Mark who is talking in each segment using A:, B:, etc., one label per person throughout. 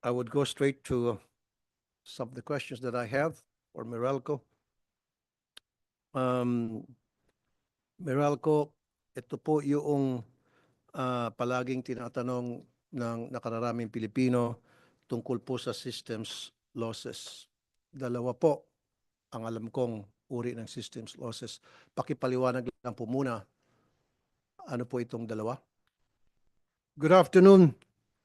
A: I would go straight to some of the questions that I have for Meralco. Meralco, ito po yung palaging tinatanong ng nakararaming Pilipino tungkol po sa systems losses. Dalawa po ang alam kong uri ng systems losses. Pakipaliwanag lang po muna. Ano po itong dalawa? Good afternoon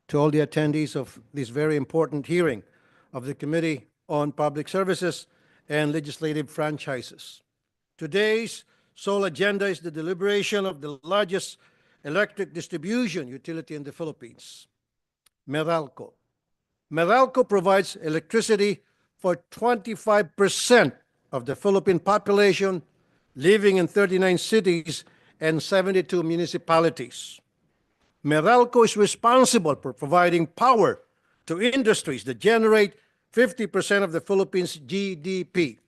A: to all the attendees of this very important hearing of the Committee on Public Services and Legislative Franchises. Today's sole agenda is the deliberation of the largest electric distribution utility in the Philippines, Meralco. Meralco provides electricity for 25% of the Philippine population living in 39 cities and 72 municipalities. Meralco is responsible for providing power to industries that generate 50% of the Philippines' GDP.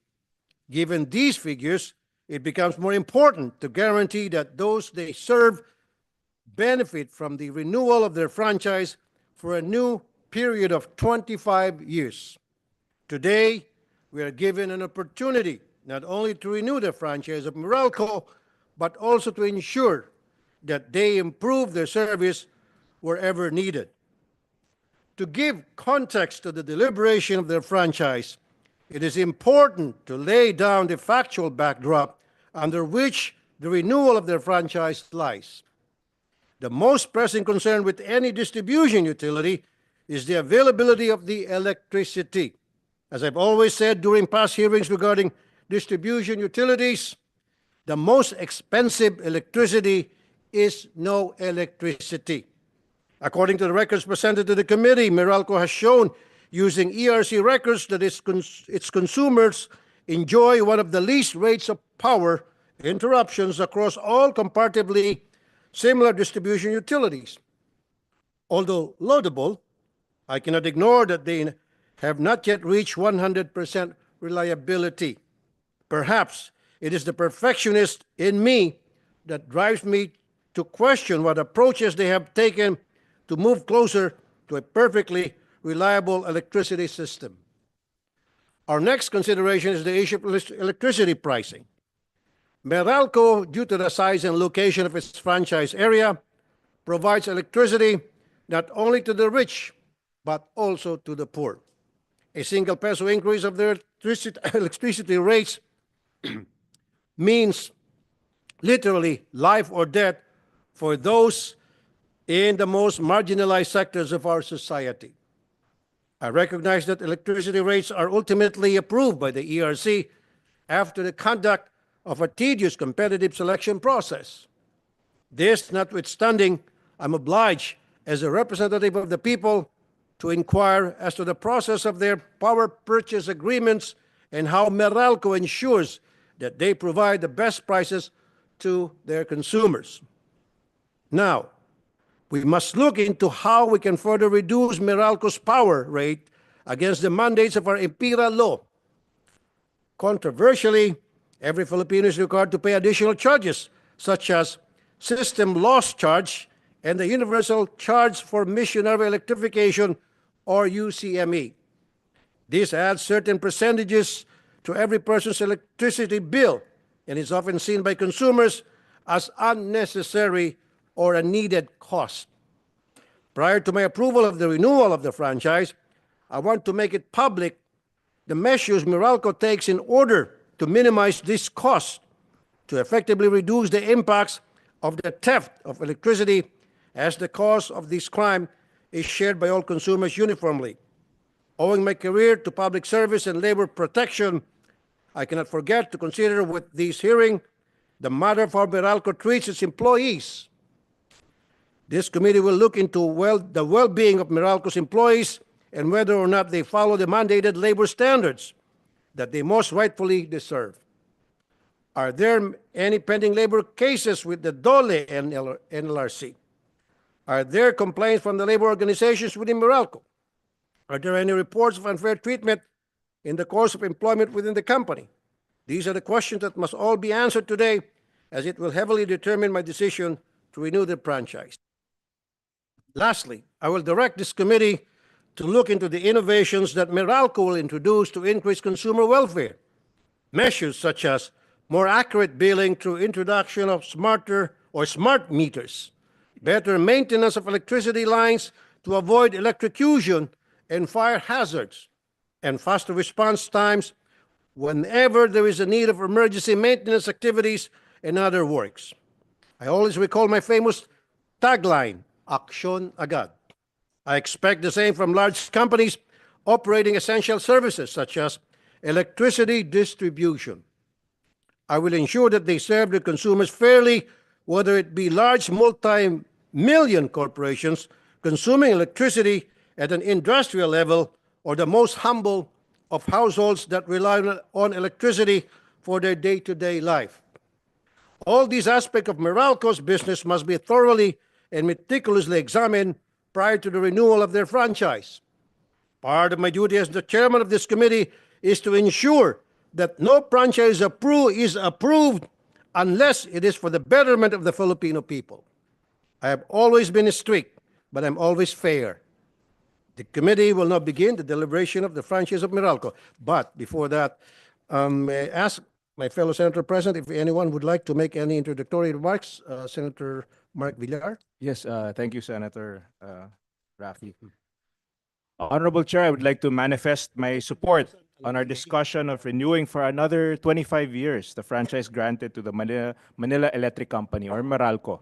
A: Given these figures, it becomes more important to guarantee that those they serve benefit from the renewal of their franchise for a new period of 25 years. Today, we are given an opportunity not only to renew the franchise of Meralco, but also to ensure that they improve their service wherever needed. To give context to the deliberation of their franchise, it is important to lay down the factual backdrop under which the renewal of their franchise lies. The most pressing concern with any distribution utility is the availability of the electricity. As I've always said during past hearings regarding distribution utilities, the most expensive electricity is no electricity. According to the records presented to the committee, Meralco has shown using ERC records that its consumers enjoy one of the least rates of power interruptions across all comparatively similar distribution utilities. Although laudable, I cannot ignore that they have not yet reached 100% reliability. Perhaps it is the perfectionist in me that drives me to question what approaches they have taken to move closer to a perfectly reliable electricity system. Our next consideration is the issue of electricity pricing. Meralco, due to the size and location of its franchise area, provides electricity not only to the rich, but also to the poor. A single peso increase of their electricity rates means literally life or death for those in the most marginalized sectors of our society. I recognize that electricity rates are ultimately approved by the ERC after the conduct of a tedious competitive selection process. This notwithstanding, I'm obliged as a representative of the people to inquire as to the process of their power purchase agreements and how Meralco ensures that they provide the best prices to their consumers. Now, we must look into how we can further reduce Meralco's power rate against the mandates of our EPIRA law. Controversially, every Filipino is required to pay additional charges, such as system loss charge and the Universal Charge for Missionary Electrification, or UCME. This adds certain percentages to every person's electricity bill and is often seen by consumers as unnecessary or a needed cost. Prior to my approval of the renewal of the franchise, I want to make it public the measures Meralco takes in order to minimize this cost, to effectively reduce the impacts of the theft of electricity, as the cost of this crime is shared by all consumers uniformly. Owing my career to public service and labor protection, I cannot forget to consider with this hearing the matter of how Meralco treats its employees. This committee will look into the well-being of Meralco's employees and whether or not they follow the mandated labor standards that they most rightfully deserve. Are there any pending labor cases with the DOLE and NLRC? Are there complaints from the labor organizations within Meralco? Are there any reports of unfair treatment in the course of employment within the company? These are the questions that must all be answered today, as it will heavily determine my decision to renew the franchise. Lastly, I will direct this committee to look into the innovations that Meralco will introduce to increase consumer welfare. Measures such as more accurate billing through introduction of smarter or smart meters, better maintenance of electricity lines to avoid electrocution and fire hazards, and faster response times whenever there is a need of emergency maintenance activities and other works. I always recall my famous tagline, Aksyon Agad. I expect the same from large companies operating essential services such as electricity distribution. I will ensure that they serve their consumers fairly, whether it be large multi-million corporations consuming electricity at an industrial level or the most humble of households that rely on electricity for their day-to-day life. All these aspects of Meralco's business must be thoroughly and meticulously examined prior to the renewal of their franchise. Part of my duty as the chairman of this committee is to ensure that no franchise is approved unless it is for the betterment of the Filipino people. I have always been strict, but I'm always fair. The committee will now begin the deliberation of the franchise of Meralco. But before that, may I ask my fellow senator present if anyone would like to make any introductory remarks. Senator Mark Villar.
B: Yes, thank you, Senator Rafi. Honorable Chair, I would like to manifest my support on our discussion of renewing for another 25 years the franchise granted to the Manila Electric Company, or Meralco.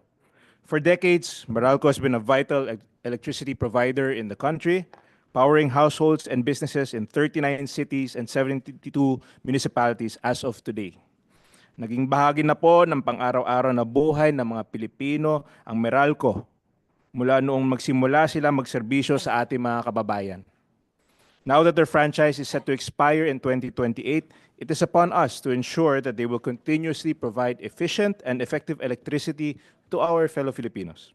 B: For decades, Meralco has been a vital electricity provider in the country, powering households and businesses in 39 cities and 72 municipalities as of today. Naging bahagi na po ng pang-araw-araw na buhay ng mga Pilipino ang Meralco mula noong magsimula sila magserbisyo sa ating mga kababayan. Now that their franchise is set to expire in 2028, it is upon us to ensure that they will continuously provide efficient and effective electricity to our fellow Filipinos.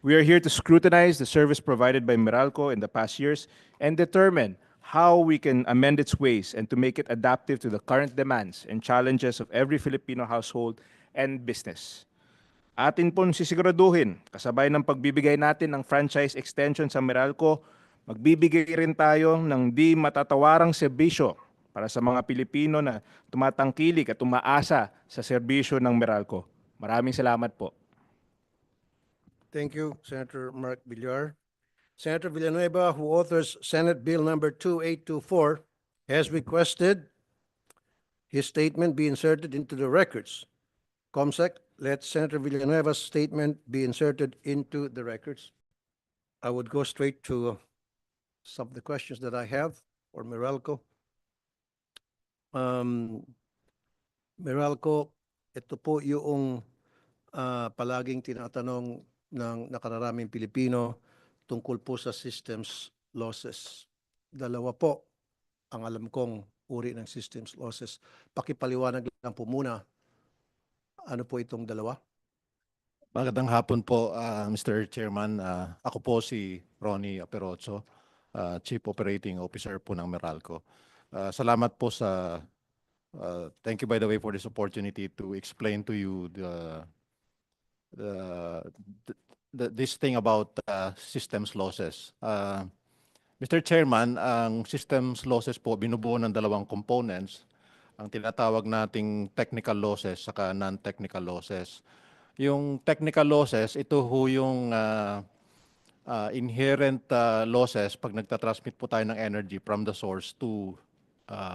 B: We are here to scrutinize the service provided by Meralco in the past years and determine how we can amend its ways and to make it adaptive to the current demands and challenges of every Filipino household and business. Atin pong sisiguraduhin, kasabay ng pagbibigay natin ng franchise extension sa Meralco, magbibigay rin tayo ng di matatawarang serbisyo para sa mga Pilipino na tumatangkilik at umaasa sa serbisyo ng Meralco. Maraming salamat po.
A: Thank you, Senator Mark Villar. Senator Villanueva, who authors Senate Bill number 2824, has requested his statement be inserted into the records. COMSEC, let Senator Villanueva's statement be inserted into the records. I would go straight to some of the questions that I have for Meralco. Meralco, ito po yung palaging tinatanong ng nakararaming Pilipino tungkol po sa systems losses. Dalawa po ang alam kong uri ng systems losses. Pakipaliwanag lang po muna, ano po itong dalawa?
C: Magandang hapon po, Mr. Chairman. Ako po si Ronnie Aperozzo, Chief Operating Officer po ng Meralco. Salamat po sa, thank you by the way for this opportunity to explain to you this thing about systems losses. Mr. Chairman, ang systems losses po binubuo ng dalawang components, ang tinatawag nating technical losses saka non-technical losses. Yung technical losses, ito ho yung inherent losses pag nagtatransmit po tayo ng energy from the source to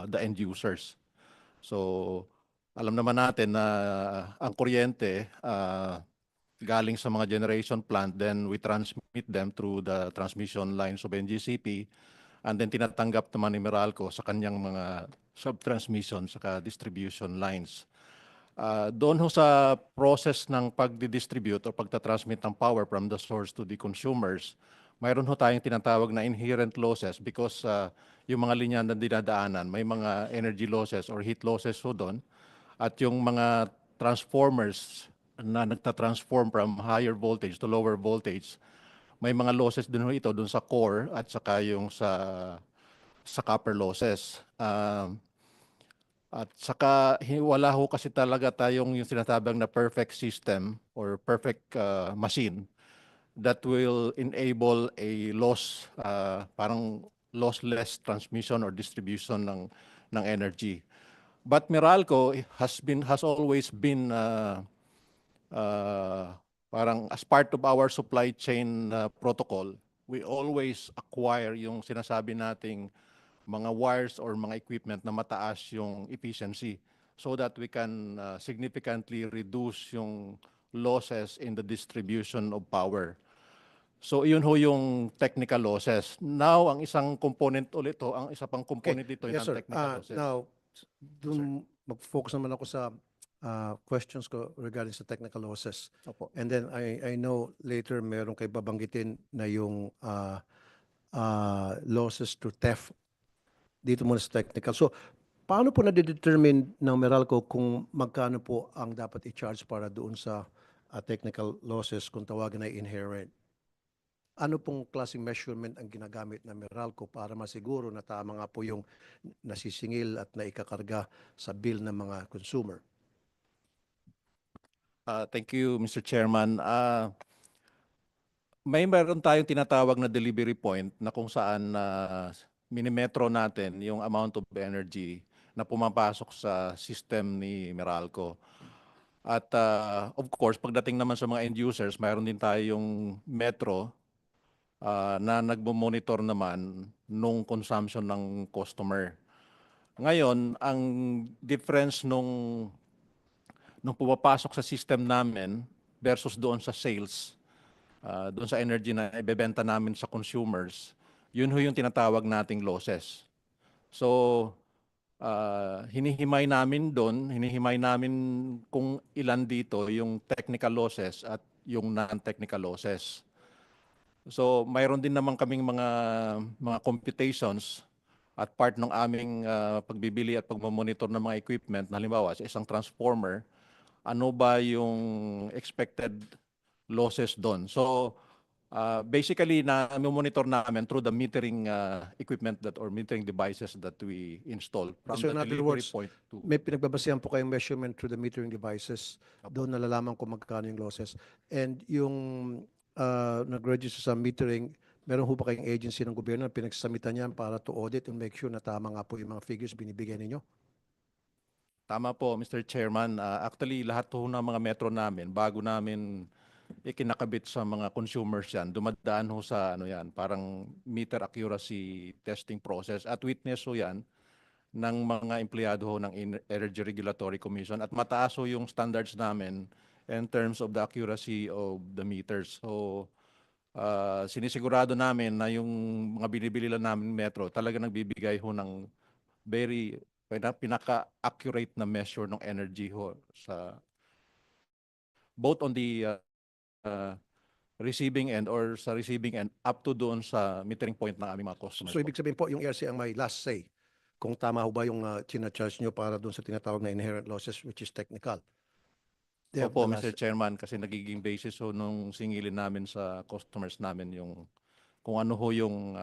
C: the end users. So, alam naman natin na ang kuryente galing sa mga generation plant, then we transmit them through the transmission lines of NGCP, and then tinatanggap naman ni Meralco sa kanyang mga sub-transmission saka distribution lines. Doon ho sa process ng pagdi-distribute o pagtatransmit ng power from the source to the consumers, mayroon ho tayong tinatawag na inherent losses because yung mga linya na dinadaanan, may mga energy losses or heat losses ho doon, at yung mga transformers na nagtatransform from higher voltage to lower voltage, may mga losses din ho ito doon sa core at saka yung sa copper losses. At saka wala ho kasi talaga tayong yung sinatabang na perfect system or perfect machine that will enable a parang lossless transmission or distribution ng energy. But Meralco has always been parang as part of our supply chain protocol, we always acquire yung sinasabi nating mga wires or mga equipment na mataas yung efficiency so that we can significantly reduce yung losses in the distribution of power. So yun ho yung technical losses. Now, ang isang component ulit ho, ang isa pang component dito yung
A: Yes, sir.
C: non-technical losses.
A: Now, dun mag-focus naman ako sa questions ko regarding sa technical losses.
C: Opo.
A: And then I know later meron kayo babanggitin na yung losses to theft dito muna sa technical. So, paano po na-determine ng Meralco kung magkano po ang dapat i-charge para doon sa technical losses kung tawagin ay inherent? Ano pong klaseng measurement ang ginagamit ng Meralco para masiguro na tama nga po yung nasisingil at naikakarga sa bill ng mga consumer?
C: Thank you, Mr. Chairman. Meron tayong tinatawag na delivery point na kung saan minimetro natin yung amount of energy na pumapasok sa system ni Meralco. At of course, pagdating naman sa mga end users, mayroon din tayong metro na nagmo-monitor naman nung consumption ng customer. Ngayon, ang difference nung pumapasok sa system namin versus doon sa sales, doon sa energy na ibebenta namin sa consumers, yun ho yung tinatawag nating losses. So, hinihimay namin kung ilan dito yung technical losses at yung non-technical losses. So, mayroon din naman kaming mga computations at part ng aming pagbibili at pagmamonitor ng mga equipment. Halimbawa, sa isang transformer, ano ba yung expected losses doon? So, basically, monitor namin through the metering equipment or metering devices that we install from
A: So
C: the
A: in other
C: delivery
A: words,
C: point to...
A: may pinagbabasehan po kayong measurement through the metering devices. Doon nalalaman kung magkano yung losses. And yung nag-register sa metering, meron ho ba kayong agency ng gobyerno na pinagsasamitan niyan para to audit and make sure na tama nga po yung mga figures binibigay ninyo?
C: Tama po, Mr. Chairman. Actually, lahat po ng mga metro namin, bago namin ikinakabit sa mga consumers yan, dumadaan ho sa parang meter accuracy testing process. At witness ho yan ng mga empleyado ho ng Energy Regulatory Commission. At mataas ho yung standards namin in terms of the accuracy of the meters. So, sinisigurado namin na yung mga binibili lang namin metro talaga nagbibigay ho ng very pinaka-accurate na measure ng energy ho sa both on the receiving end or sa receiving end up to doon sa metering point ng aming mga customers.
A: So ibig sabihin po, yung ERC ang may last say kung tama ho ba yung charge nyo para doon sa tinatawag na inherent losses which is technical. They have
C: Opo,
A: the
C: Mr.
A: last-
C: Chairman, kasi nagiging basis ho nung singilin namin sa customers namin yung kung ano ho yung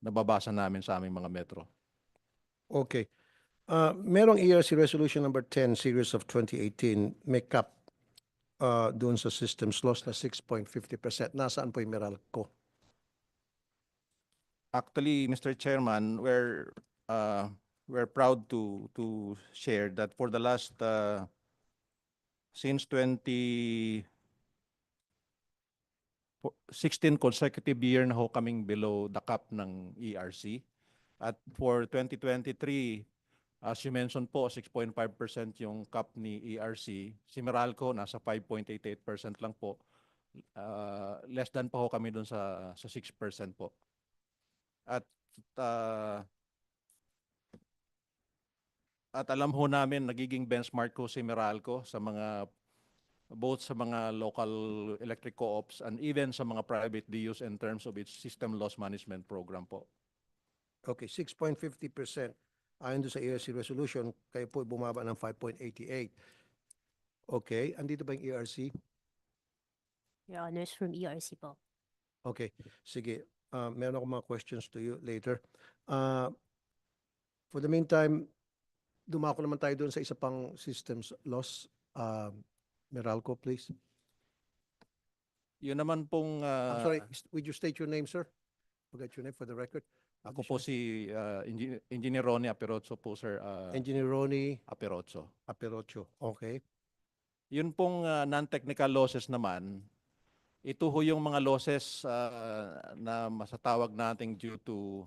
C: nababasa namin sa aming mga metro.
A: Okay. Merong ERC Resolution number 10 series of 2018 may cap doon sa systems loss na 6.50%. Nasaan po yung Meralco?
C: Actually, Mr. Chairman, we're proud to share that for the last since 2016 consecutive year na ho kaming below the cap ng ERC. At for 2023, as you mentioned po, 6.5% yung cap ni ERC. Si Meralco nasa 5.88% lang po. Less than pa ho kami dun sa 6% po. At alam ho namin nagiging benchmark ko si Meralco sa mga both sa mga local electric co-ops and even sa mga private DUs in terms of its system loss management program po.
A: Okay, 6.50%. Ayon doon sa ERC resolution, kayo po bumaba ng 5.88. Okay, andito ba yung ERC?
D: Your Honors, from ERC po.
A: Okay, sige. Meron ako mga questions to you later. For the meantime, dumako naman tayo doon sa isa pang systems loss. Meralco, please.
C: Yun naman pong
A: I'm sorry, would you state your name, sir? Forget your name for the record.
C: ako po si Engineer Ronnie Aperozzo po, sir.
A: Engineer Ronnie
C: Aperozzo.
A: Aperocho. Okay.
C: Yun pong non-technical losses naman, ito ho yung mga losses na masatawag nating due to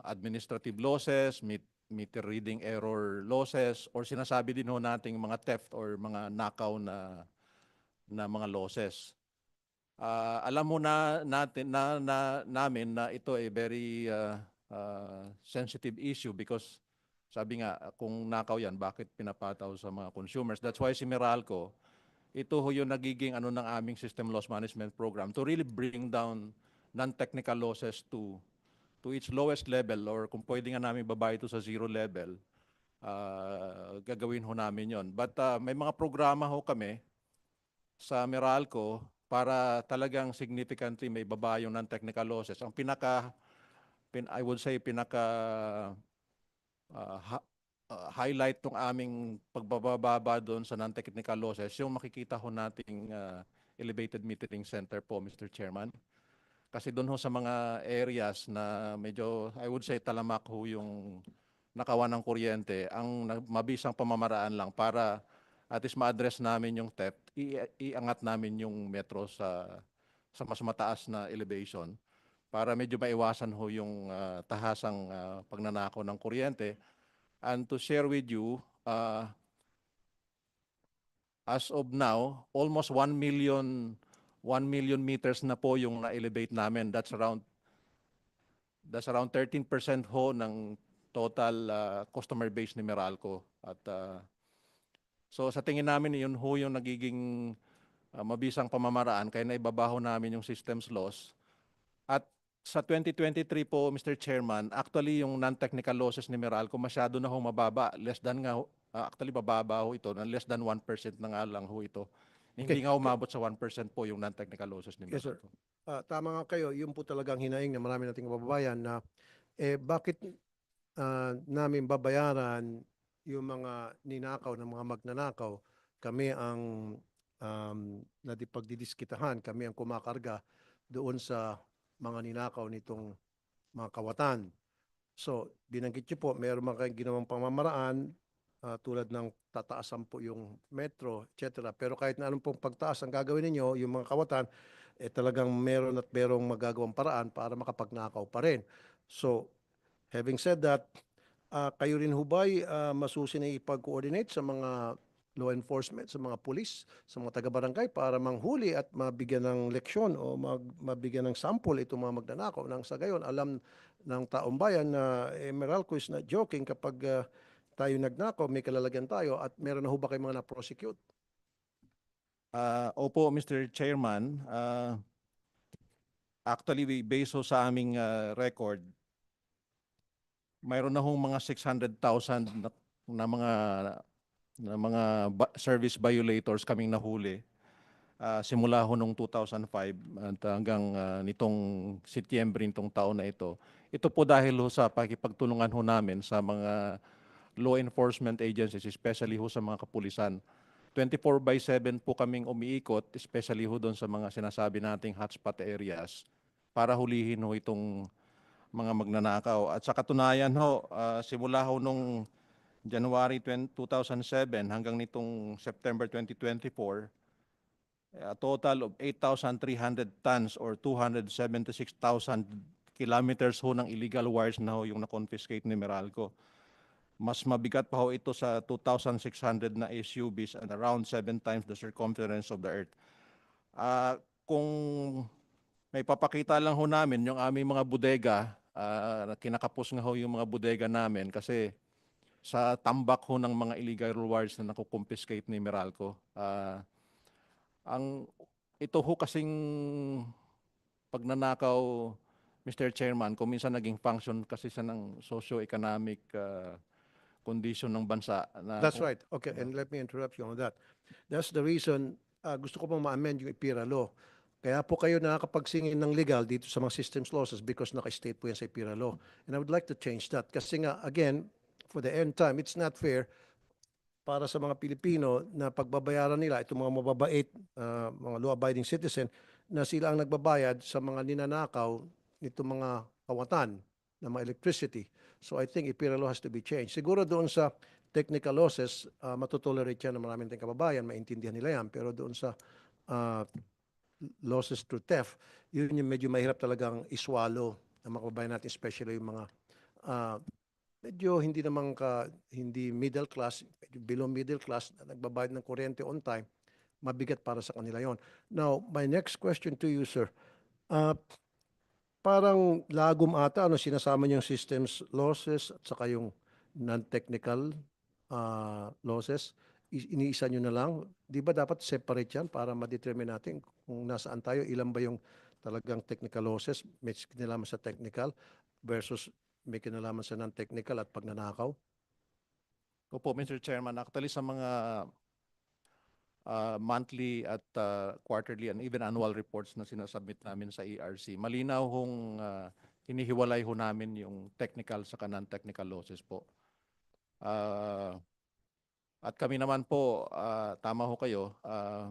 C: administrative losses, meter reading error losses, or sinasabi din ho nating mga theft or mga nakaw na mga losses. Alam mo namin na ito ay very sensitive issue because sabi nga kung nakaw yan, bakit pinapataw sa mga consumers? That's why si Meralco, ito ho yung nagiging ng aming system loss management program to really bring down non-technical losses to its lowest level, or kung pwede nga namin baba ito sa zero level, gagawin ho namin yon. But may mga programa ho kami sa Meralco para talagang significantly may baba yung non-technical losses. Ang I would say highlight ng aming pagbababa doon sa non-technical losses, yung makikita ho nating elevated metering center po, Mr. Chairman. Kasi doon ho sa mga areas na medyo, I would say, talamak ho yung nakawan ng kuryente, ang mabisang pamamaraan lang para at least ma-address namin yung theft, iangat namin yung metro sa mas mataas na elevation para medyo maiwasan ho yung tahasang pagnanakaw ng kuryente. And to share with you, as of now, almost 1 million meters na po yung na-elevate namin. That's around 13% ho ng total customer base ni Meralco. At so sa tingin namin yun ho yung nagiging mabisang pamamaraan kaya naibabaho namin yung systems loss. At sa 2023 po, Mr. Chairman, actually yung non-technical losses ni Meralco masyado na ho mababa. Less than nga, actually bababa ho ito, na less than 1% na nga lang ho ito. Hindi nga umabot sa 1% po yung non-technical losses ni
A: Yes, sir.
C: Meralco.
A: Tama nga kayo, yun po talagang hinaing na marami nating kababayan na bakit namin babayaran yung mga ninakaw ng mga magnanakaw. Kami ang pagdidiskitahan, kami ang kumakarga doon sa mga ninakaw nitong mga kawatan. So, binanggit niyo po, mayroon mga kayong ginawang pamamaraan tulad ng tataasan po yung metro, etc. Pero kahit na anong pong pagtaas ang gagawin ninyo, yung mga kawatan, talagang meron at merong magagawang paraan para makapagnakaw pa rin. So, having said that, kayo rin hubay masusi na ipag-coordinate sa mga law enforcement, sa mga pulis, sa mga taga-barangay para manghuli at mabigyan ng leksyon o mabigyan ng sample itong mga magnanakaw. Nang sa gayon, alam ng taong bayan na Meralco is not joking kapag tayo nagnakaw, may kalalagyan tayo at meron na ho ba kayong mga na-prosecute?
C: Opo, Mr. Chairman. Actually, based ho sa aming record, mayroon na hong mga 600,000 na mga service violators kaming nahuli simula ho nung 2005 at hanggang nitong Setyembre nitong taon na ito. Ito po dahil ho sa pakipagtulungan ho namin sa mga law enforcement agencies, especially ho sa mga kapulisan. 24/7 po kaming umiikot, especially ho doon sa mga sinasabi nating hotspot areas para hulihin ho itong mga magnanakaw. At sa katunayan ho, simula ho nung January 2007 hanggang nitong September 2024, a total of 8,300 tons or 276,000 kilometers ho ng illegal wires na ho yung na-confiscate ni Meralco. Mas mabigat pa ho ito sa 2,600 na SUVs and around 7 times the circumference of the earth. Kung may papakita lang ho namin yung aming mga bodega, kinakapos nga ho yung mga bodega namin kasi sa tambak ho ng mga illegal wires na nakukumpiskate ni Meralco. Ito ho kasing pagnanakaw, Mr. Chairman, kung minsan naging function kasi sa ng socio-economic condition ng bansa.
A: That's right. Okay, and let me interrupt you on that. That's the reason gusto ko pong ma-amend yung IPIRA law. Kaya po kayo nakakapagsingin ng legal dito sa mga systems losses because naka-state po yan sa IPIRA law. And I would like to change that. Kasi nga, again, for the end time, it's not fair para sa mga Pilipino na pagbabayaran nila itong mga mababait, mga law-abiding citizen na sila ang nagbabayad sa mga ninanakaw nitong mga kawatan ng mga electricity. So I think IPIRA law has to be changed. Siguro doon sa technical losses, matutolerate yan ng maraming tayong kababayan, maintindihan nila yan. Pero doon sa ah, losses through theft, yun yung medyo mahirap talagang iswalo ng mga kababayan natin, especially yung mga ah, medyo hindi middle class, medyo below middle class na nagbabayad ng kuryente on time, mabigat para sa kanila yon. Now, my next question to you, sir. Uh, Parang lagom ata, sinasama niyo yung systems losses at saka yung non-technical losses. Iniisa nyo na lang. Di ba dapat separate yan para ma-determine natin kung nasaan tayo, ilan ba yung talagang technical losses, may kinalaman sa technical versus may kinalaman sa non-technical at pagnanakaw?
C: Opo, Mr. Chairman, actually sa mga monthly at quarterly and even annual reports na sinasubmit namin sa ERC, malinaw hong hinihiwalay ho namin yung technical sa non-technical losses po. At kami naman po, tama ho kayo,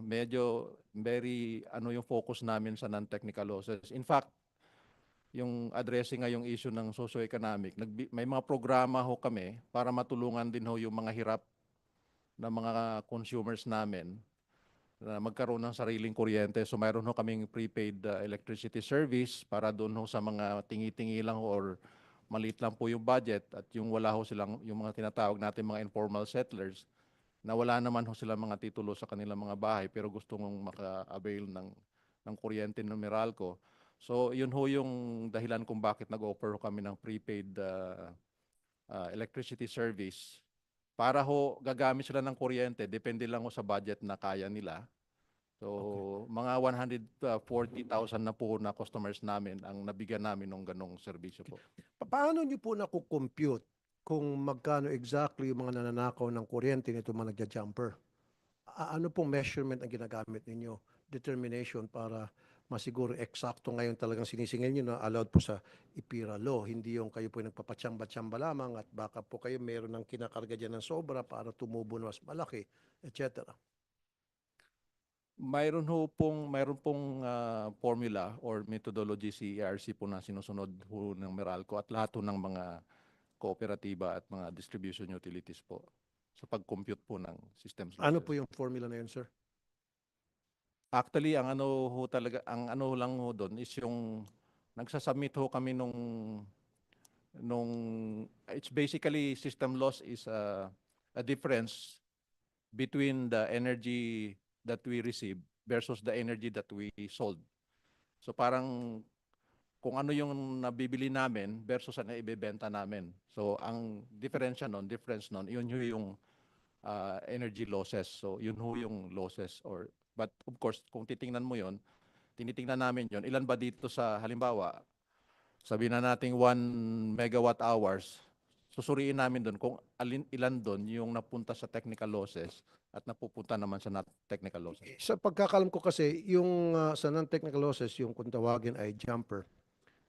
C: medyo very yung focus namin sa non-technical losses. In fact, yung addressing nga yung issue ng socio-economic, may mga programa ho kami para matulungan din ho yung mga hirap na mga consumers namin na magkaroon ng sariling kuryente. So mayroon ho kaming prepaid electricity service para doon ho sa mga tingi-tingi lang ho or maliit lang po yung budget at yung wala ho silang, yung mga tinatawag natin mga informal settlers na wala naman ho silang mga titulo sa kanilang mga bahay pero gusto mong maka-avail ng kuryente ng Meralco. So yun ho yung dahilan kung bakit nag-offer ho kami ng prepaid electricity service para ho gagamit sila ng kuryente, depende lang ho sa budget na kaya nila. So mga 140,000 na po na customers namin ang nabigyan namin ng ganong serbisyo po.
A: Paano nyo po nakukompute kung magkano exactly yung mga nananakaw ng kuryente nito mga nagja-jumper? Ano pong measurement ang ginagamit ninyo? Determination para masiguro eksakto ngayon talagang sinisingil nyo na allowed po sa IPIRA law. Hindi yung kayo po yung nagpapatsamba-tsamba lamang at baka po kayo meron ng kinakarga dyan ng sobra para tumubo na mas malaki, etc.
C: Mayroon pong formula or methodology si ERC po na sinusunod ho ng Meralco at lahat ho ng mga kooperatiba at mga distribution utilities po sa pag-compute po ng systems
A: Ano
C: losses.
A: po yung formula na yun, sir?
C: Actually, ang ano lang ho doon is yung nagsasubmit ho kami nung it's basically system loss is a difference between the energy that we receive versus the energy that we sold. So parang kung ano yung nabibili namin versus ang ibebenta namin. So ang difference nun, yun yung energy losses. So yun ho yung losses but of course kung titingnan mo yon, tinitingnan namin yon, ilan ba dito sa halimbawa, sabihin na nating 1 megawatt hours, susuriin namin doon kung ilan doon yung napunta sa technical losses at napupunta naman sa not technical losses.
A: Sa pagkakalam ko kasi, yung sa non-technical losses, yung kung tawagin ay jumper,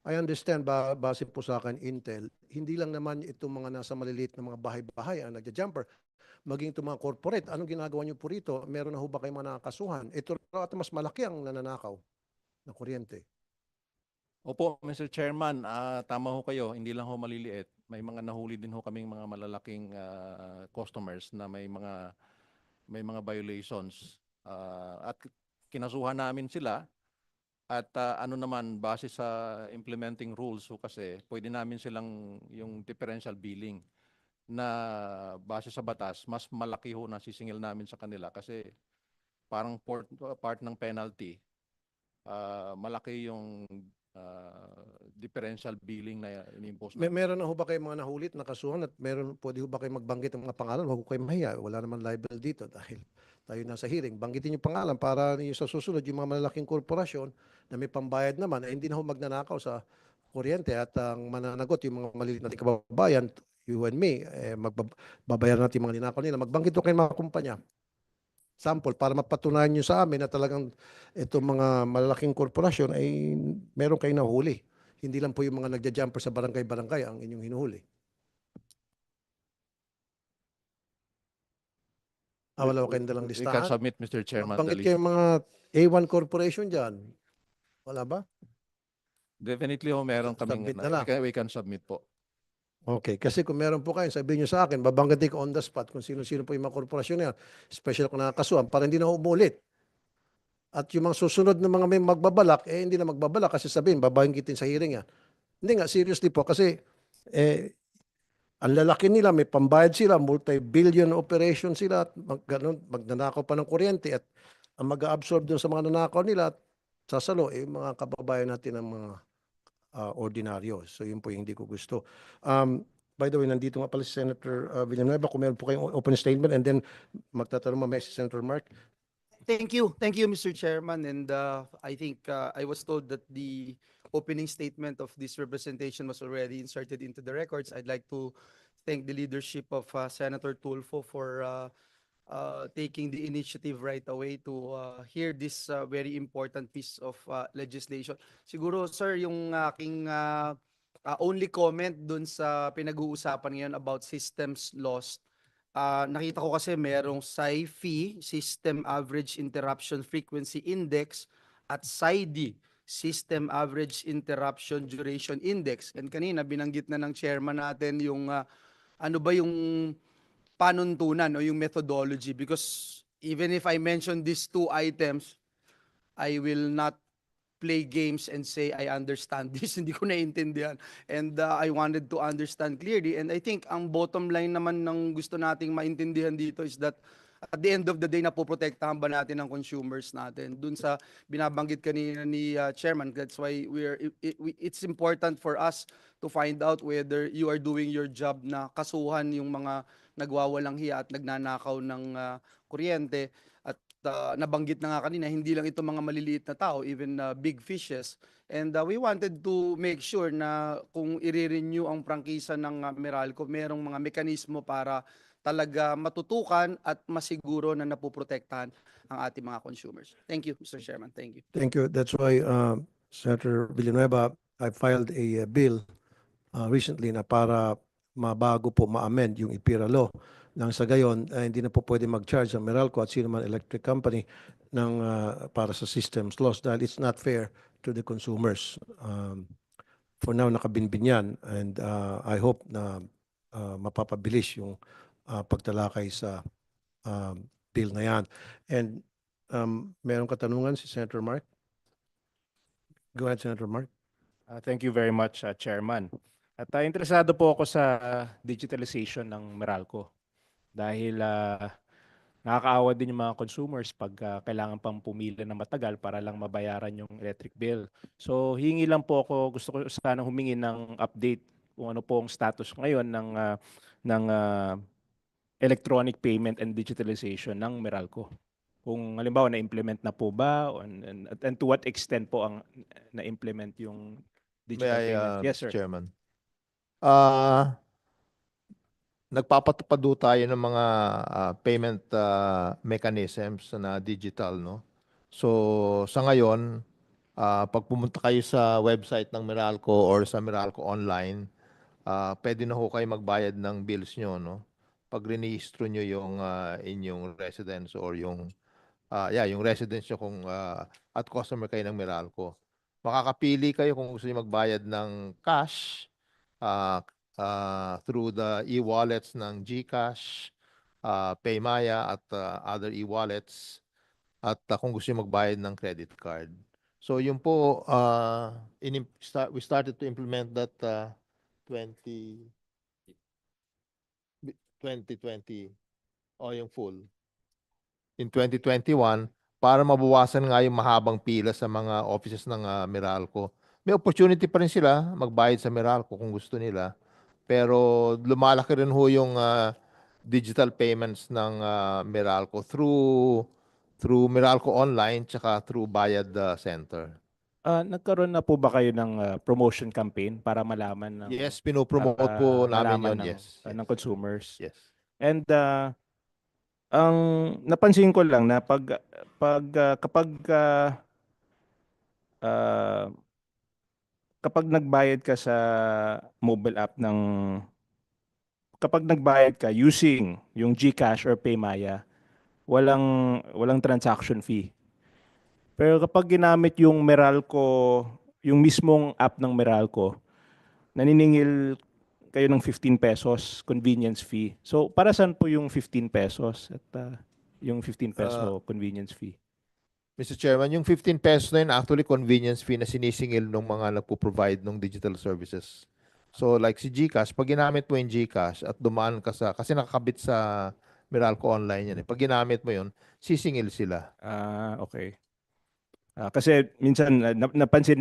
A: I understand, base po sa akin, Intel, hindi lang naman itong mga nasa maliliit na mga bahay-bahay ang nagja-jumper, maging itong mga corporate. Anong ginagawa niyo po rito? Meron na ho ba kayong mga nakakasuhan? Ito at mas malaki ang nananakaw na kuryente.
C: Opo, Mr. Chairman, tama ho kayo, hindi lang ho maliliit. May mga nahuli din ho kaming mga malalaking customers na may mga violations. At kinasuhan namin sila at ano naman, base sa implementing rules ho kasi, pwede namin silang yung differential billing na base sa batas, mas malaki ho na sisingil namin sa kanila kasi parang part ng penalty, malaki yung differential billing na inimpose namin.
A: Meron na ho ba kayong mga nahulit, nakasuhan at pwede ho ba kayo magbanggit ng mga pangalan? Huwag ho kayo mahiya. Wala naman libel dito dahil tayo nasa hearing. Banggitin yung pangalan para yung sa susunod yung mga malalaking korporasyon na may pambayad naman ay hindi na ho magnanakaw sa kuryente at ang mananagot yung mga maliliit nating kababayan, you and me, babayaran natin yung mga ninakaw nila. Magbanggit ho kayo mga kumpanya. Sample para mapatunayan nyo sa amin na talagang itong mga malalaking korporasyon ay meron kayong nahuli. Hindi lang po yung mga nagja-jumper sa barangay-barangay ang inyong hinuhuli. Wala ba kayong dalang
C: We can
A: listahan?
C: submit, Mr. Chairman, the
A: Banggit
C: list.
A: kayo mga A1 corporation dyan. Wala ba?
C: Definitely ho, meron kaming,
A: Submit na lang.
C: we can submit po.
A: Okay, kasi kung meron po kayo, sabihin nyo sa akin, babanggitin ko on the spot kung sino-sino po yung mga korporasyon na yan, especially kung nakakasuhan, para hindi na umulit. At yung mga susunod na mga may magbabalak, hindi na magbabalak kasi sabihin, babanggitin sa hearing yan. Hindi nga, seriously po, kasi ang lalaki nila, may pambayad sila, multi-billion operation sila, at magnanakaw pa ng kuryente at ang mag-absorb dun sa mga nanakaw nila, at sasalo, mga kababayan natin ng mga ordinaryo. So yun po yung hindi ko gusto. By the way, nandito nga pala si Senator Villanueva. Kung meron po kayong open statement and then magtatanong mamaya si Senator Mark.
E: Thank you, Mr. Chairman. And I think I was told that the opening statement of this representation was already inserted into the records. I'd like to thank the leadership of Senator Tulfo for taking the initiative right away to hear this very important piece of legislation. Siguro, sir, yung aking only comment dun sa pinag-uusapan ngayon about systems lost. Nakita ko kasi merong SAIFI, System Average Interruption Frequency Index, at SAIDI, System Average Interruption Duration Index. And kanina binanggit na ng chairman natin yung ano ba yung panuntunan o yung methodology, because even if I mention these two items, I will not play games and say I understand this. Hindi ko naiintindihan. And I wanted to understand clearly. And I think ang bottom line naman ng gusto nating maintindihan dito is that at the end of the day, napoprotektahan ba natin ang consumers natin? Dun sa binabanggit kanina ni Chairman, that's why it's important for us to find out whether you are doing your job na kasuhan yung mga nagwawalang hiya at nagnanakaw ng kuryente. At nabanggit na nga kanina, hindi lang ito mga maliliit na tao, even big fishes. And we wanted to make sure na kung i-renew ang prangkisa ng Meralco, merong mga mekanismo para talaga matutukan at masiguro na napoprotektahan ang ating mga consumers. Thank you, Mr. Chairman. Thank you.
A: Thank you. That's why, Senator Villanueva, I filed a bill recently na para mabago po ma-amend yung IPIRA law. Nang sa gayon, hindi na po pwede mag-charge ang Meralco at sino man electric company ng, para sa systems loss dahil it's not fair to the consumers. For now, nakabinbin yan and I hope na mapapabilis yung pagtalakay sa bill na yan. And merong katanungan si Senator Mark? Go ahead, Senator Mark.
B: Thank you very much, Chairman. At interesado po ako sa digitalization ng Meralco dahil nakakaawa din yung mga consumers pag kailangan pang pumila ng matagal para lang mabayaran yung electric bill. So hingi lang po ako, gusto ko sana humingi ng update kung ano po ang status ngayon ng electronic payment and digitalization ng Meralco. Kung halimbawa na-implement na po ba and to what extent po ang na-implement yung digital
F: May I,
B: payment? Yes, sir.
F: Chairman. Nagpapatupad do tayo ng mga payment mechanisms na digital, no? So, sa ngayon, pag pumunta kayo sa website ng Meralco or sa Meralco online, pwede na ho kayo magbayad ng bills nyo, no? Pag rinehistro nyo yung inyong residence or yung residence nyo kung at customer kayo ng Meralco. Makakapili kayo kung gusto nyo magbayad ng cash through the e-wallets ng GCash, Paymaya at other e-wallets at kung gusto nyo magbayad ng credit card. So yun po, we started to implement that 2020 yung full. In 2021 para mabawasan nga yung mahabang pila sa mga offices ng Meralco. May opportunity pa rin sila magbayad sa Meralco kung gusto nila. Pero lumalaki rin ho yung digital payments ng Meralco through Meralco Online tsaka through Bayad Center.
B: Nagkaroon na po ba kayo ng promotion campaign para malaman ng
F: Yes, pinopromote po namin
B: malaman
F: yon.
B: ng,
F: Yes.
B: ng consumers?
F: Yes.
B: And ang napansin ko lang na kapag nagbayad ka sa mobile app kapag nagbayad ka using yung GCash or Paymaya, walang transaction fee. Pero kapag ginamit yung Meralco, yung mismong app ng Meralco, naniningil kayo ng 15 pesos convenience fee. So para saan po yung 15 pesos at yung 15 peso convenience fee?
F: Mr. Chairman, yung 15 pesos na yun, actually convenience fee na sinisingil ng mga nagpo-provide ng digital services. So like si GCash, pag ginamit mo yung GCash at dumaan ka sa, kasi nakakabit sa Meralco Online yan eh. Pag ginamit mo yun, sisingil sila.
B: Okay. Kasi minsan napansin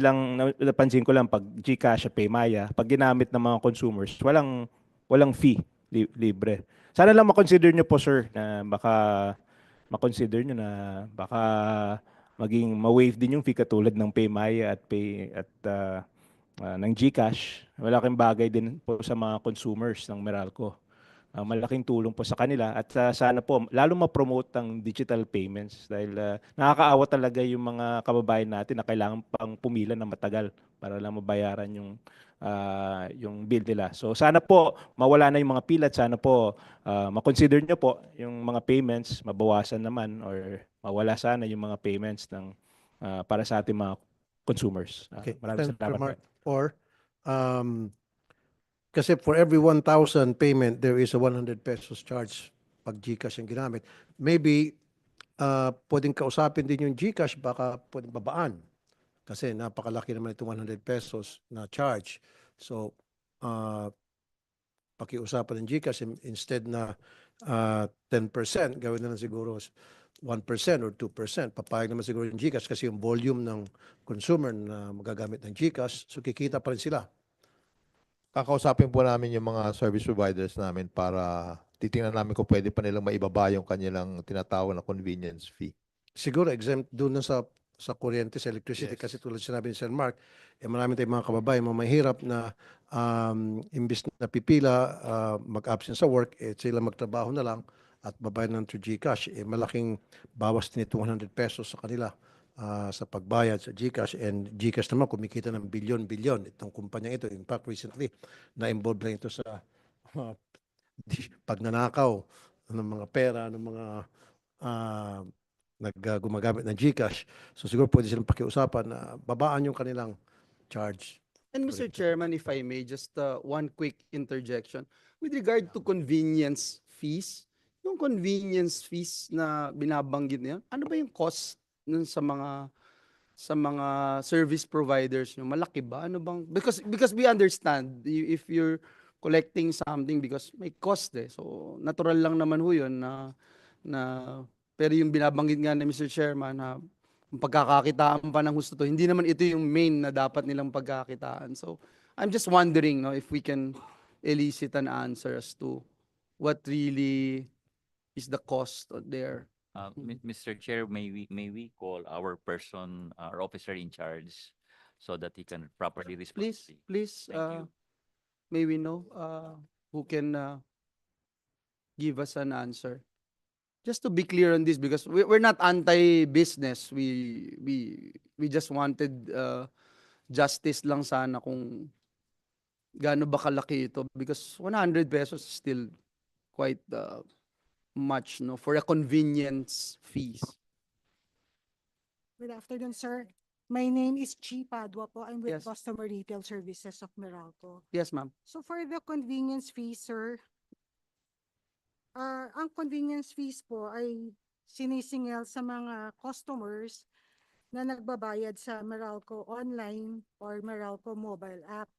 B: ko lang pag GCash at Paymaya, pag ginamit ng mga consumers, walang fee, libre. Sana lang ma-consider nyo po sir na baka ma-consider nyo na baka maging ma-waive din yung fee katulad ng Paymaya at ng GCash. Malaking bagay din po sa mga consumers ng Meralco. Malaking tulong po sa kanila at sana po lalo ma-promote ang digital payments dahil nakakaawa talaga yung mga kababayan natin na kailangan pang pumila ng matagal para lang mabayaran yung bill nila. So sana po mawala na yung mga pila at sana po ma-consider nyo po yung mga payments, mabawasan naman or mawala sana yung mga payments para sa ating mga consumers.
A: Okay,
B: Maraming
A: Senator
B: salamat
A: Mark,
B: po.
A: or kasi for every 1,000 payment, there is a 100 pesos charge pag GCash yung ginamit. Maybe pwedeng kausapin din yung GCash, baka pwedeng babaan. Kasi napakalaki naman itong 100 pesos na charge. So, pakiusapan ng GCash instead na 10%, gawin na lang siguro 1% or 2%. Papayag naman siguro yung GCash kasi yung volume ng consumer na magagamit ng GCash, so kikita pa rin sila.
F: Kakausapin po namin yung mga service providers namin para titingnan namin kung pwede pa nilang maibaba yung kanilang tinatawag na convenience fee.
A: Siguro exempt doon na sa kuryente, sa electricity,
F: Yes.
A: kasi tulad sinabi ni Sir Mark, marami tayong mga kababayan, mga mahirap na imbis na pipila, mag-absent sa work, sila magtrabaho na lang at babayan ng through GCash. Malaking bawas din ito 100 pesos sa kanila sa pagbayad sa GCash, and GCash naman kumikita ng bilyon-bilyon itong kumpanya ito. In fact, recently, na-involve na ito sa uh, pagnanakaw ng mga pera, ng mga gumagamit ng GCash. So siguro pwede silang pakiusapan na babaan yung kanilang charge.
E: And Mr. Chairman, if I may, just one quick interjection. With regard to convenience fees, yung convenience fees na binabanggit niya, ano ba yung cost nun sa mga service providers nyo? Malaki ba? Ano bang because we understand if you're collecting something because may cost eh. So natural lang naman ho 'yun na pero yung binabanggit nga ni Mr. Chairman na pagkakakitaan pa ng gusto to, hindi naman ito yung main na dapat nilang pagkakitaan. So I'm just wondering no if we can elicit an answer as to what really is the cost there.
G: Mr. Chair, may we call our person, our officer in charge so that he can properly respond?
E: Please,
G: Thank you.
E: may we know who can give us an answer? Just to be clear on this, because we're not anti-business. We just wanted justice lang sana kung gaano ba kalaki ito, because 100 pesos is still quite much no for a convenience fees.
H: Good afternoon, sir. My name is Chi Padua po. I'm with
E: Yes.
H: Customer Retail Services of Meralco.
E: Yes, ma'am.
H: So for the convenience fees, sir, ang convenience fees po ay sinisingil sa mga customers na nagbabayad sa Meralco online or Meralco mobile app.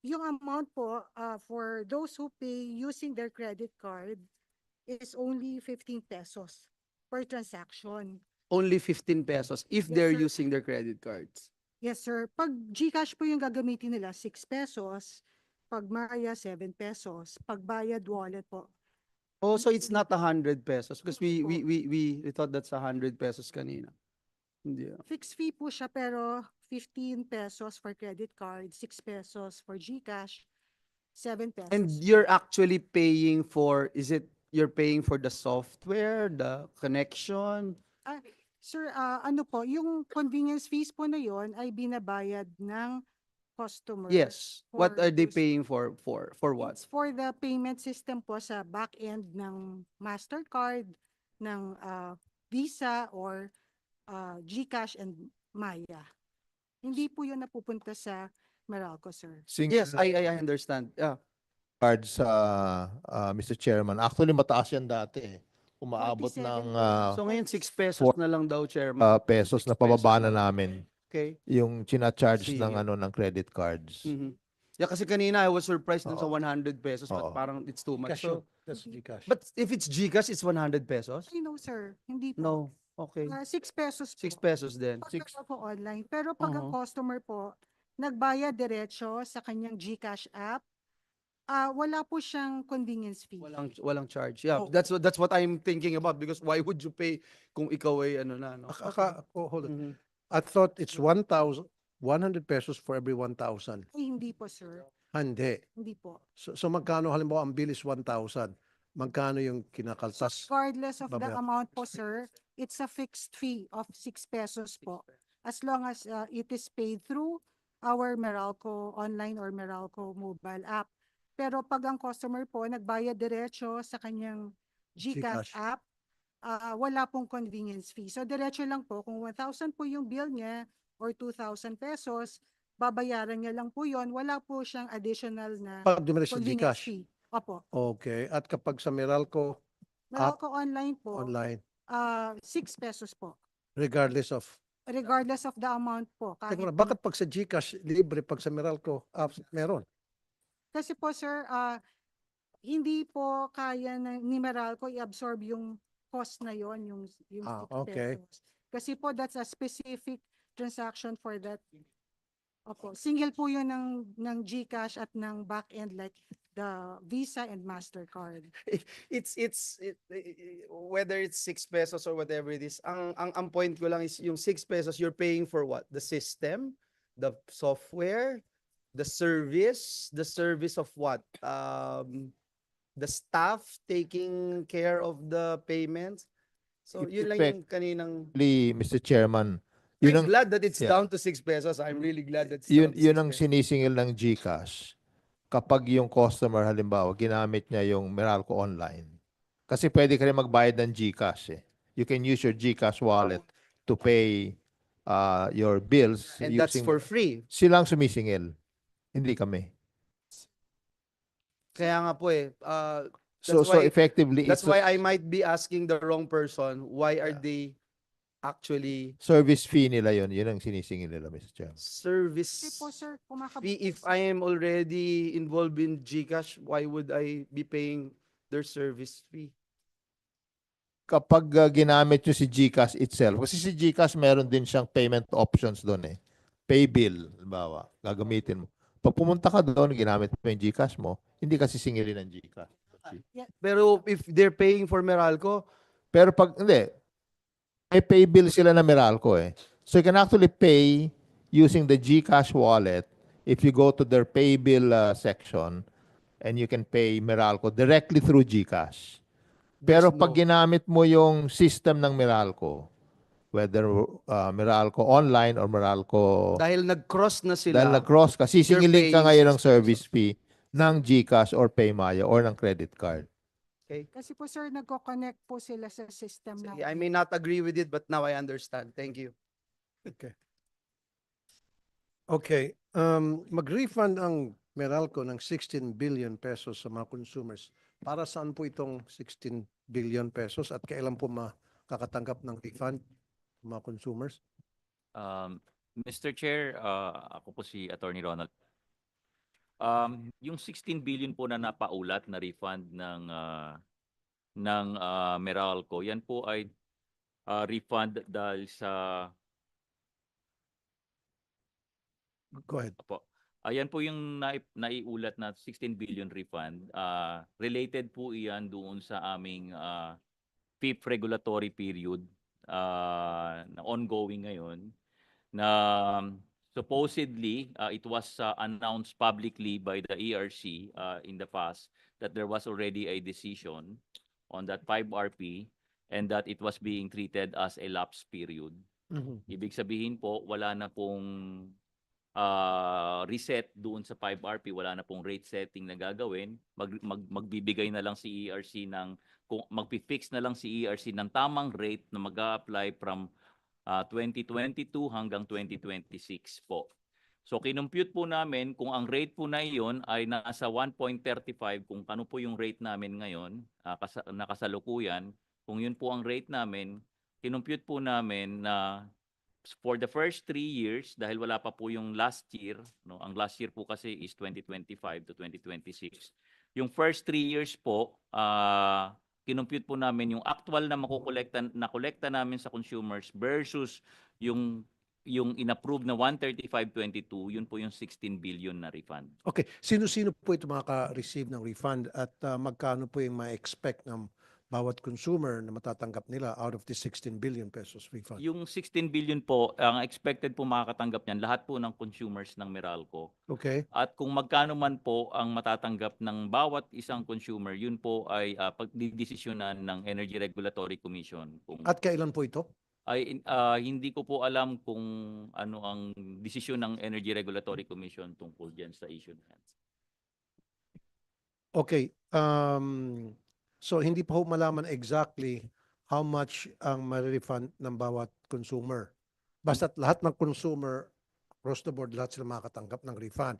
H: Yung amount po for those who pay using their credit card is only 15 pesos per transaction.
E: Only 15 pesos if
H: Yes,
E: they're
H: sir.
E: using their credit cards.
H: Yes, sir. Pag GCash po yung gagamitin nila, 6 pesos. Pag Maya, 7 pesos. Pag bayad wallet po.
E: Oh, so it's not 100 pesos because
H: Hindi
E: we thought that's 100 pesos kanina. Hindi.
H: Fixed fee po siya pero 15 pesos for credit card, 6 pesos for GCash, 7 pesos.
E: And you're actually paying for, you're paying for the software, the connection?
H: Sir, ano po, yung convenience fees po na yon ay binabayad ng customer.
E: Yes. What
H: for
E: are they
H: those-
E: paying for? For what?
H: It's for the payment system po sa back end ng Mastercard, ng Visa or GCash and Maya. Hindi po yun napupunta sa Meralco, sir.
E: Yes, I understand. Yeah.
F: cards, Mr. Chairman. Actually, mataas yan dati eh. Umaabot
H: 47
F: ng
H: po.
E: So ngayon 6 pesos
F: For-
E: na lang daw, Chairman.
F: pesos
E: 6
F: na pababa na
E: pesos lang.
F: namin.
E: Okay.
F: Yung china-charge
E: Sige.
F: ng ano ng credit cards.
E: Mhm. Yeah, kasi kanina I was surprised dun sa
F: Oo.
E: 100 pesos but
F: Oo.
E: parang it's too much.
A: Cash
E: So,
A: yun. That's Gcash.
E: but if it's GCash, it's 100 pesos?
H: Ay, no, sir. Hindi po.
E: No. Okay.
H: 6 pesos
E: 6
H: po.
E: pesos din.
H: Pag po online. Pero pag ang
E: Uh-huh.
H: customer po, nagbayad diretso sa kanyang GCash app, wala po siyang convenience fee.
E: Walang charge. Yeah,
A: Oh.
E: that's what I'm thinking about because why would you pay kung ikaw ay ano na, no?
A: Hold on.
E: Mhm.
A: I thought it's 100 pesos for every 1,000.
H: Ay, hindi po, sir.
A: Hindi.
H: Hindi po.
A: So magkano halimbawa ang bill is 1,000? Magkano yung kinakaltas?
H: Regardless of the
A: babayaran.
H: amount po, sir, it's a fixed fee of 6 pesos po. As long as it is paid through our Meralco online or Meralco mobile app. Pero pag ang customer po nagbayad diretso sa kanyang GCash
A: GCash.
H: app, wala pong convenience fee. So diretso lang po, kung 1,000 po yung bill niya or 2,000 pesos, babayaran niya lang po yon. Wala po siyang additional na
A: Pag dumiretso sa
H: convenience
A: Gcash.
H: fee. Opo.
A: Okay. At kapag sa Meralco
H: Meralco online po,
A: online,
H: 6 pesos po.
A: regardless of...
H: Regardless of the amount po.
A: Teka
H: Kahit
A: muna, bakit pag sa Gcash, libre, pag sa Meralco, meron?
H: Kasi po, sir, hindi po kaya ni Meralco i-absorb yung cost na yon, yung 6
A: okay.
H: pesos. Kasi po, that's a specific transaction for that. Opo, single po yun ng GCash at ng back-end like the Visa and Mastercard.
E: Whether it's 6 pesos or whatever it is, ang point ko lang is yung 6 pesos you're paying for what? The system, the software, the service of what? The staff taking care of the payments. So yun lang yung kaninang
F: Mr. Chairman, yun
E: I'm
F: ang,
E: glad that it's
F: yeah.
E: down to 6 pesos. I'm really glad that it's
F: yun,
E: down to
F: yun
E: 6
F: ang
E: pesos.
F: sinisingil ng GCash kapag yung customer halimbawa ginamit niya yung Meralco online. Kasi pwede ka rin magbayad ng GCash eh. You can use your GCash wallet to pay your bills
E: And that's
F: using
E: for free.
F: silang sumisingil. Hindi kami.
E: Kaya nga po eh.
F: So
E: That's why-
F: effectively
E: That's
F: it's
E: why
F: a
E: I might be asking the wrong person. Why are they actually
F: service fee nila yun. Yun ang sinisingil nila, Mr. Chairman.
E: service
H: Kasi po, sir,
E: fee? If I am already involved in GCash, why would I be paying their service fee?
F: Kapag ginamit nyo si GCash itself, kasi si GCash meron din siyang payment options doon eh. Pay bill, halimbawa, gagamitin mo. Pag pumunta ka doon, ginamit mo yung GCash mo, hindi kasi singilin ng GCash.
E: Pero if they're paying for Meralco,
F: Pero pag, hindi, may pay bill sila na Meralco eh. So you can actually pay using the GCash wallet if you go to their pay bill section and you can pay Meralco directly through GCash. Pero
E: There's
F: pag
E: no-
F: ginamit mo yung system ng Meralco, whether Meralco online or Meralco,
E: dahil nag-cross na sila,
F: dahil nag-cross ka, sisingilin ka
E: paying
F: ngayon ng
E: 6 pesos.
F: service fee ng GCash or Paymaya or ng credit card.
E: okay?
H: Kasi po, sir, nagko-connect po sila sa system
E: Sige,
H: na.
E: I may not agree with it, but now I understand. Thank you.
A: Okay. Mag-refund ang Meralco ng 16 billion pesos sa mga consumers. Para saan po itong 16 billion pesos at kailan po makakatanggap ng refund ng mga consumers?
G: Mr. Chair, ako po si Attorney Ronald. Yung 16 billion po na napaulat na refund ng Meralco, yan po ay refund dahil sa
A: Go ahead.
G: Opo. Ayan po yung naiulat na 16 billion refund. Related po iyan doon sa aming fifth regulatory period na ongoing ngayon na supposedly it was announced publicly by the ERC in the past that there was already a decision on that 5RP and that it was being treated as a lapse period. Ibig sabihin po, wala na pong reset doon sa 5RP, wala na pong rate setting na gagawin. Magbibigay na lang si ERC ng, kung magpi-fix na lang si ERC ng tamang rate na mag-a-apply from 2022 hanggang 2026 po. So kinumpute po namin kung ang rate po na iyon ay nasa 1.35, kung ano po yung rate namin ngayon, nakasalukuyan, kung yun po ang rate namin, kinumpute po namin na for the first 3 years, dahil wala pa po yung last year, no? Ang last year po kasi is 2025 to 2026. Yung first 3 years po, kinumpute po namin yung actual na kolekta namin sa consumers versus yung inapprove na 135.22, yun po yung 16 billion na refund.
A: Okay, sino-sino po ito makaka-receive ng refund at magkano po yung ma-expect ng bawat consumer na matatanggap nila out of the 16 billion pesos refund?
G: Yung 16 billion po, ang expected po makakatanggap niyan, lahat po ng consumers ng Meralco.
A: Okay,
G: At kung magkano man po ang matatanggap ng bawat isang consumer, yun po ay pagdidesisyonan ng Energy Regulatory Commission.
A: at kailan po ito?
G: Hindi ko po alam kung ano ang desisyon ng Energy Regulatory Commission tungkol diyan sa issue na yan.
A: Okay, so hindi pa ho malaman exactly how much ang ma-refund ng bawat consumer. Basta lahat ng consumer across the board, lahat sila makakatanggap ng refund.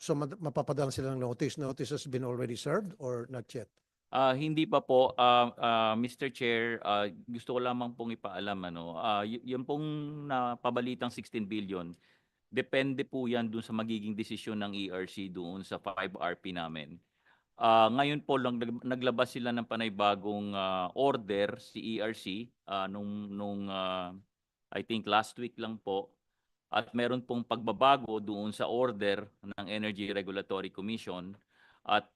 A: So mapapadala sila ng notice. Notice has been already served or not yet?
G: Hindi pa po, Mr. Chair, gusto ko lamang pong ipaalam, yung pong napabalitang 16 billion, depende po yan dun sa magiging desisyon ng ERC doon sa 5RP namin. Ngayon po lang naglabas sila ng panibagong order si ERC nung I think last week lang po, at meron pong pagbabago doon sa order ng Energy Regulatory Commission, at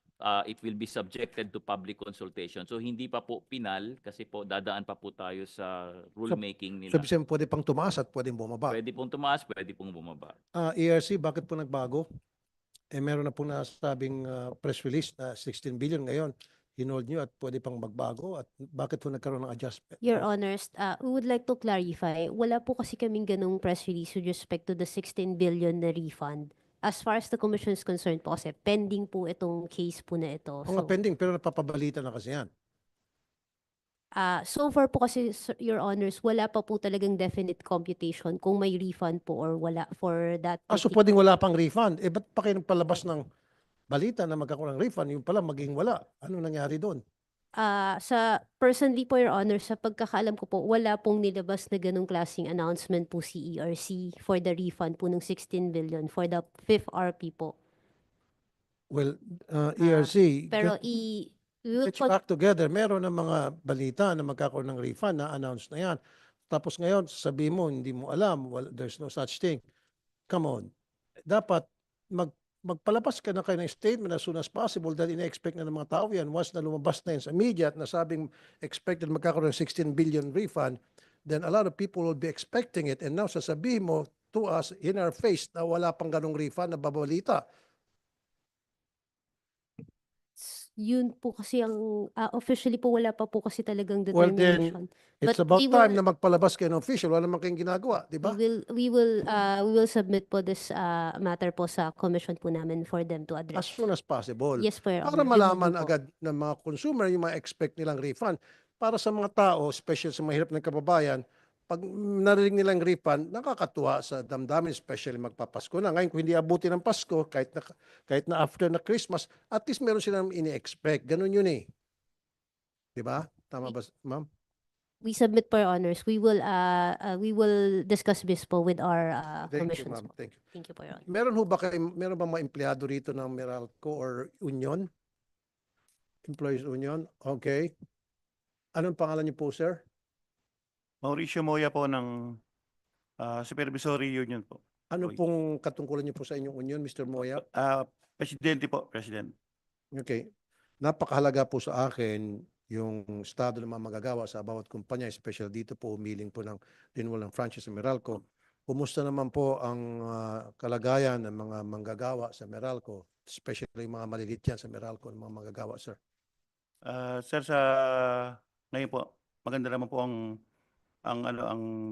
G: it will be subjected to public consultation. So hindi pa po final kasi po dadaan pa po tayo sa rulemaking nila.
A: So ibig sabihin, pwede pang tumaas at pwedeng bumaba.
G: Pwede pong tumaas, pwede pong bumaba.
A: ERC, bakit po nagbago? Meron na po nasabing press release na 16 billion ngayon. Hinold nyo at pwede pang magbago at bakit po nagkaroon ng adjustment?
D: Your Honors, we would like to clarify, wala po kasi kaming ganung press release with respect to the 16 billion na refund. As far as the Commission is concerned po kasi pending po itong case po na ito.
A: Mga pending pero napapabalita na kasi yan.
D: So far po kasi, Your Honors, wala pa po talagang definite computation kung may refund po or wala for that.
A: So pwedeng wala pang refund. Ba't pa kayo nagpalabas ng balita na magkakaroon ng refund? Yung pala maging wala. Ano nangyari doon?
D: Personally po, Your Honor, sa pagkakaalam ko po, wala pong nilabas na ganong klaseng announcement po si ERC for the refund po ng 16 billion for the 5th RP po.
A: Well, ERC,
D: Pero
A: get
D: we will
A: your act together. Meron ng mga balita na magkakaroon ng refund na announce na yan. Tapos ngayon, sabi mo, hindi mo alam, there's no such thing. Come on. Dapat magpalabas ka na kayo ng statement as soon as possible dahil ina-expect na ng mga tao yan. Once na lumabas na yan sa media at nasabing expected magkakaroon ng 16 billion refund, then a lot of people will be expecting it. And now sasabihin mo to us in our face na wala pang ganong refund na babalita.
D: Yun po kasi ang officially po wala pa po kasi talagang
A: Well, then,
D: determination.
A: It's
D: But
A: about
D: we
A: time
D: will-
A: na magpalabas kayo ng official. Wala naman kayong ginagawa, di ba?
D: We will submit po this matter po sa commission po namin for them to
A: As
D: address.
A: soon as possible.
D: Yes po, Your
A: Para
D: Honor.
A: malaman
D: Yun po.
A: agad ng mga consumer yung mga expect nilang refund. Para sa mga tao, especially sa mahirap ng kababayan, pag narinig nilang refund, nakakatuwa sa damdamin, especially magpapasko na. Ngayon, kung hindi abuti ng Pasko, kahit na after na Christmas, at least meron silang ini-expect. Ganun yun eh. Di ba? Tama ba, ma'am?
D: We submit po, Your Honors. We will discuss this po with our
A: Thank you,
D: commissions
A: ma'am.
D: po.
A: Thank you.
D: Thank you po, Your Honor.
A: Meron bang mga empleyado rito ng Meralco or Union? Employees Union? Okay. Anong pangalan niyo po, sir?
I: Mauricio Moya po ng Supervisory Union po.
A: Ano
I: Okay.
A: pong katungkulan niyo po sa inyong union, Mr. Moya?
I: Presidente po, President.
A: Okay. Napakahalaga po sa akin yung estado ng mga magagawa sa bawat kumpanya, especially dito po, humiling po ng renewal ng franchise sa Meralco. Kumusta naman po ang kalagayan ng mga manggagawa sa Meralco, especially yung mga maliliit yan sa Meralco, ng mga manggagawa, sir?
I: Sir, sa ngayon po, maganda naman po ang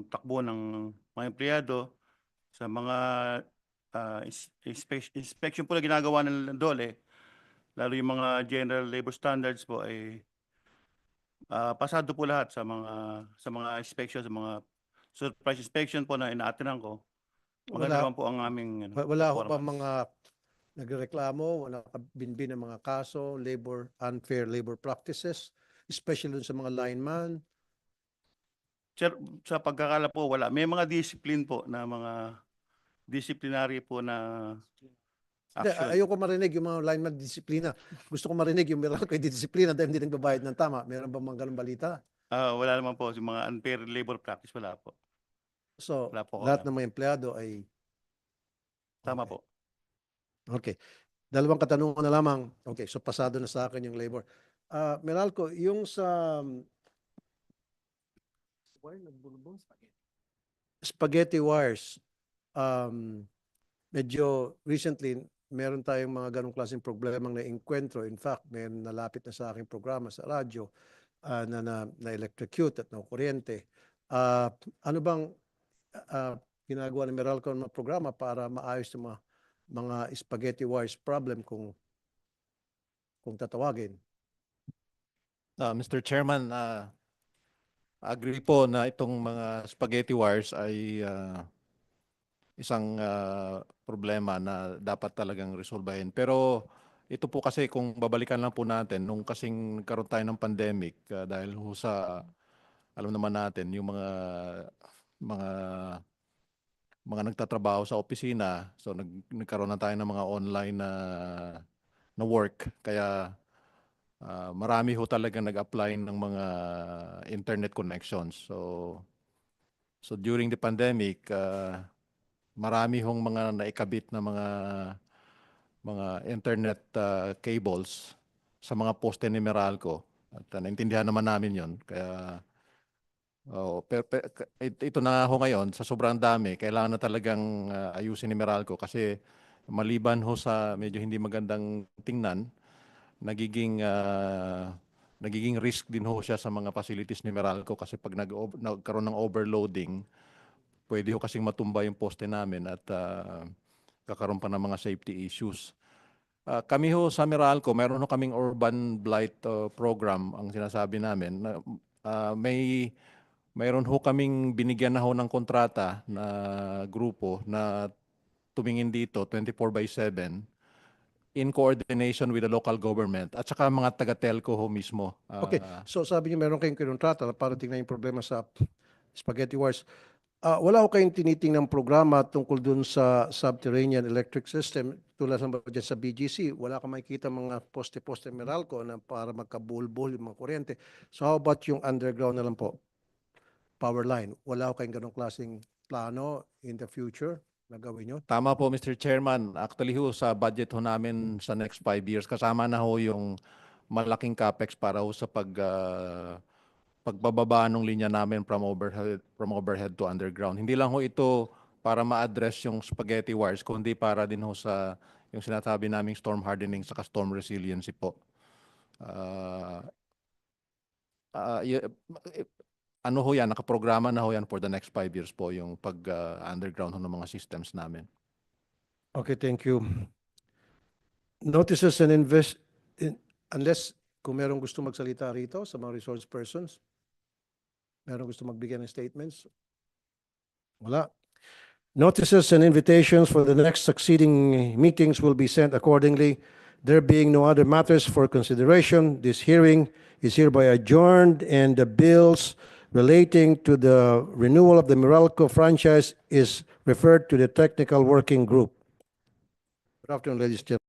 I: takbo ng mga empleyado sa mga inspection po na ginagawa ng DOLE, lalo yung mga general labor standards po ay pasado po lahat sa mga inspection, sa mga surprise inspection po na ina-attendan ko. Maganda
A: Wala,
I: naman po ang aming
A: wala ho pa
I: performance.
A: mga nagreklamo, wala kabinbin ng mga kaso, unfair labor practices, especially dun sa mga lineman.
I: Sir, sa pagkakala po, wala. May mga discipline po na mga disciplinary po na
A: Hindi,
I: action.
A: ayoko marinig yung mga lineman disiplina. Gusto ko marinig yung Meralco ay disiplina dahil hindi nagbabayad ng tama. Meron ba mga ganung balita?
I: Wala naman po. Yung mga unfair labor practice, wala po.
A: So,
I: Wala po.
A: lahat ng mga empleyado ay
I: Tama
A: okay.
I: po.
A: Okay. Dalawang katanungan na lamang. Okay, so pasado na sa akin yung labor. Meralco, yung sa spaghetti wires, medyo recently, meron tayong mga ganong klaseng problemang na-encuentro. In fact, may nalapit na sa aking programa sa radyo na-electrocute at na-kuryente. Ano bang ginagawa ng Meralco ng mga programa para maayos yung mga spaghetti wires problem kung tatawagin?
C: Mr. Chairman, agree po na itong mga spaghetti wires ay isang problema na dapat talagang resolbahin. Pero ito po kasi kung babalikan lang po natin, nung kasing nagkaroon tayo ng pandemic, dahil ho sa, alam naman natin, yung mga nagtatrabaho sa opisina, so nagkaroon na tayo ng mga online na work. Kaya marami ho talaga nag-apply ng mga internet connections. So during the pandemic, marami hong mga naikabit na mga internet cables sa mga poste ni Meralco. At naintindihan naman namin yon. Kaya ito na ho ngayon, sa sobrang dami, kailangan na talagang ayusin ni Meralco kasi maliban ho sa medyo hindi magandang tingnan, nagiging risk din ho siya sa mga facilities ni Meralco kasi pag nagkaroon ng overloading, pwede ho kasing matumba yung poste namin at kakaroon pa ng mga safety issues. Kami ho sa Meralco, meron ho kaming urban blight program ang sinasabi namin. Mayroon ho kaming binigyan na ho ng kontrata na grupo na tumingin dito 24/7 in coordination with the local government at saka mga taga-telco ho mismo.
A: Okay, so sabi niyo meron kayong kinontrata para tingnan yung problema sa spaghetti wires. Wala ko kayong tinitingnan programa tungkol dun sa subterranean electric system tulad ng dyan sa BGC. Wala ka makikita mga poste-poste Meralco na para magkabulbul yung mga kuryente. So how about yung underground na lang po? Power line. Wala ko kayong ganong klaseng plano in the future na gawin nyo?
C: Tama po, Mr. Chairman. Actually ho, sa budget ho namin sa next 5 years, kasama na ho yung malaking capex para ho sa pagbababa ng linya namin from overhead to underground. Hindi lang ho ito para ma-address yung spaghetti wires, kundi para din ho sa yung sinasabi naming storm hardening sa storm resiliency po. Ano ho yan, nakaprograma na ho yan for the next 5 years po yung pag-underground ho ng mga systems namin.
A: Okay, thank you. Notices and unless kung merong gusto magsalita rito sa mga resource persons, merong gusto magbigay ng statements? Wala. Notices and invitations for the next succeeding meetings will be sent accordingly. There being no other matters for consideration, this hearing is hereby adjourned and the bills relating to the renewal of the Meralco franchise is referred to the technical working group. Good afternoon, ladies and gentlemen.